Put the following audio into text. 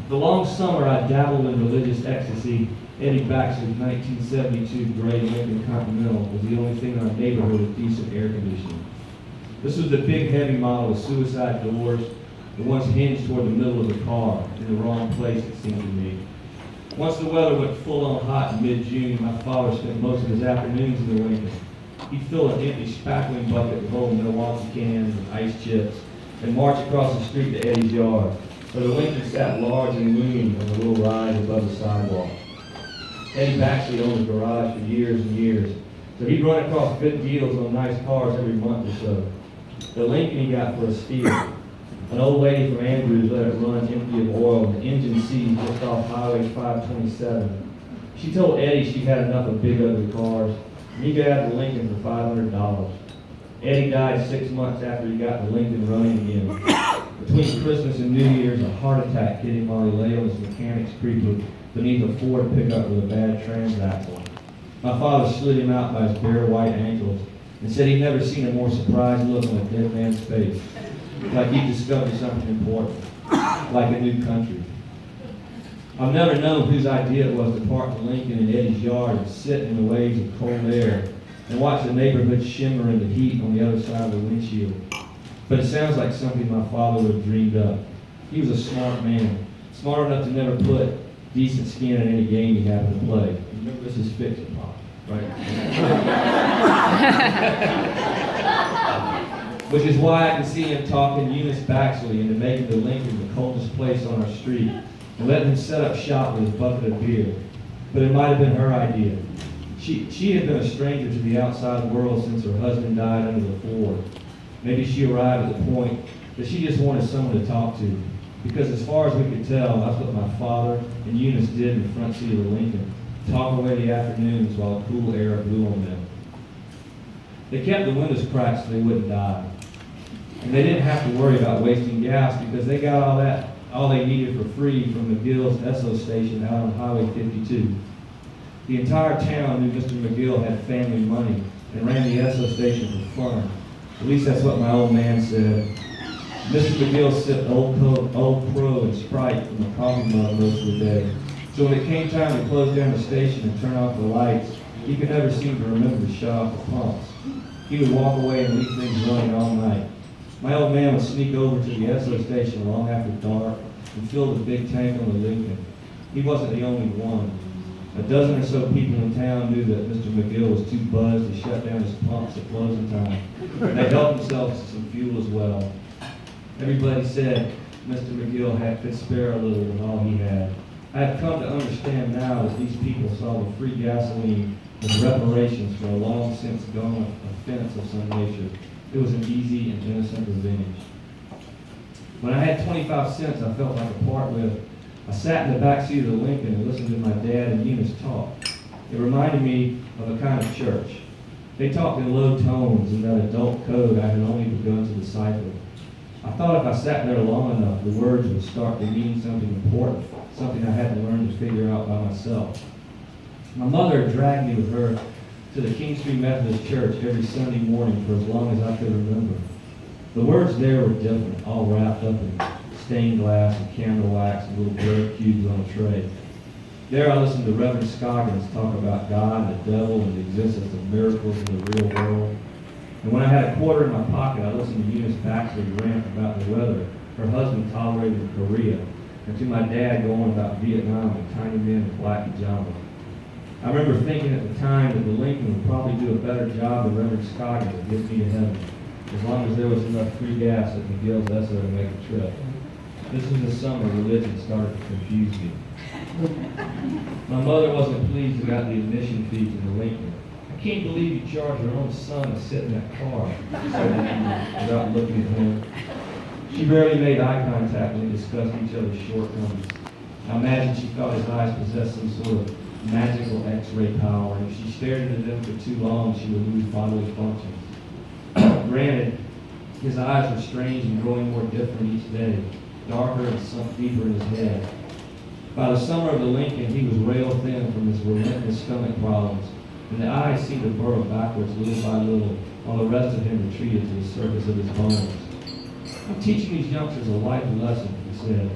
The long summer I dabbled in religious ecstasy. Eddie Baxter's 1972 gray Lincoln Continental was the only thing in our neighborhood with decent air conditioning. This was the big heavy model with suicide doors, the ones hinged toward the middle of the car, in the wrong place it seemed to me. Once the weather went full on hot in mid-June, my father spent most of his afternoons in the Lincoln. He'd fill an empty spackling bucket with old Milwaukee cans and ice chips and march across the street to Eddie's yard, where the Lincoln sat large and looming on a little rise above the sidewalk. Eddie Baxley owned a garage for years and years, so he'd run across good deals on nice cars every month or so. The Lincoln he got for a steal. An old lady from Andrews let it run empty of oil and the engine seized just off Highway 527. She told Eddie she had enough of big ugly cars, and he could have the Lincoln for $500. Eddie died 6 months after he got the Lincoln running again. Between Christmas and New Year's, a heart attack hit him while he lay on his mechanic's creeper beneath a Ford pickup with a bad transaxle. My father slid him out by his bare white ankles and said he'd never seen a more surprised look on a dead man's face, like he'd discovered something important, like a new country. I've never known whose idea it was to park the Lincoln in Eddie's yard and sit in the waves of cold air and watch the neighborhood shimmer in the heat on the other side of the windshield. But it sounds like something my father would have dreamed up. He was a smart man, smart enough to never put decent skin in any game he happened to play. Remember, this is fiction, Pop, right? Which is why I can see him talking Eunice Baxley into making the Lincoln the coldest place on our street and letting him set up shop with his bucket of beer. But it might have been her idea. She had been a stranger to the outside world since her husband died under the Ford. Maybe she arrived at the point that she just wanted someone to talk to, because as far as we could tell, that's what my father and Eunice did in the front seat of the Lincoln, talk away the afternoons while the cool air blew on them. They kept the windows cracked so they wouldn't die. And they didn't have to worry about wasting gas because they got all they needed for free from McGill's Esso station out on Highway 52. The entire town knew Mr. McGill had family money and ran the Esso station for fun. At least that's what my old man said. Mr. McGill sipped Old Pro and Sprite from the coffee mug most of the day. So when it came time to close down the station and turn off the lights, he could never seem to remember to shut off the pumps. He would walk away and leave things running all night. My old man would sneak over to the Esso station long after dark and fill the big tank on the Lincoln. He wasn't the only one. A dozen or so people in town knew that Mr. McGill was too buzzed to shut down his pumps at closing time. They helped themselves to some fuel as well. Everybody said Mr. McGill could spare a little with all he had. I have come to understand now that these people saw the free gasoline as reparations for a long since gone offense of some nature. It was an easy and innocent revenge. When I had 25 cents I felt like a part with, I sat in the back seat of the Lincoln and listened to my dad and Eunice talk. It reminded me of a kind of church. They talked in low tones in that adult code I had only begun to decipher. I thought if I sat there long enough, the words would start to mean something important, something I had to learn to figure out by myself. My mother dragged me with her to the King Street Methodist Church every Sunday morning for as long as I could remember. The words there were different, all wrapped up in stained glass and candle wax and little bread cubes on a tray. There I listened to Reverend Scoggins talk about God and the devil and the existence of miracles in the real world. And when I had a quarter in my pocket, I listened to Eunice Baxley rant about the weather her husband tolerated in Korea, and to my dad go on about Vietnam and tiny men in black pajamas. I remember thinking at the time that the Lincoln would probably do a better job than Reverend Scoggins at getting me to heaven, as long as there was enough free gas at McGill's Esso to make the trip. This was the summer religion started to confuse me. My mother wasn't pleased about the admission fee to the Lincoln. I can't believe you charge your own son to sit in that car, she said without looking at him. She barely made eye contact when they discussed each other's shortcomings. I imagine she thought his eyes possessed some sort of magical X-ray power, and if she stared into them for too long, she would lose bodily functions. Granted, his eyes were strange and growing more different each day, darker and sunk deeper in his head. By the summer of the Lincoln, he was rail thin from his relentless stomach problems, and the eyes seemed to burrow backwards little by little, while the rest of him retreated to the surface of his bones. I'm teaching these youngsters a life lesson, he said.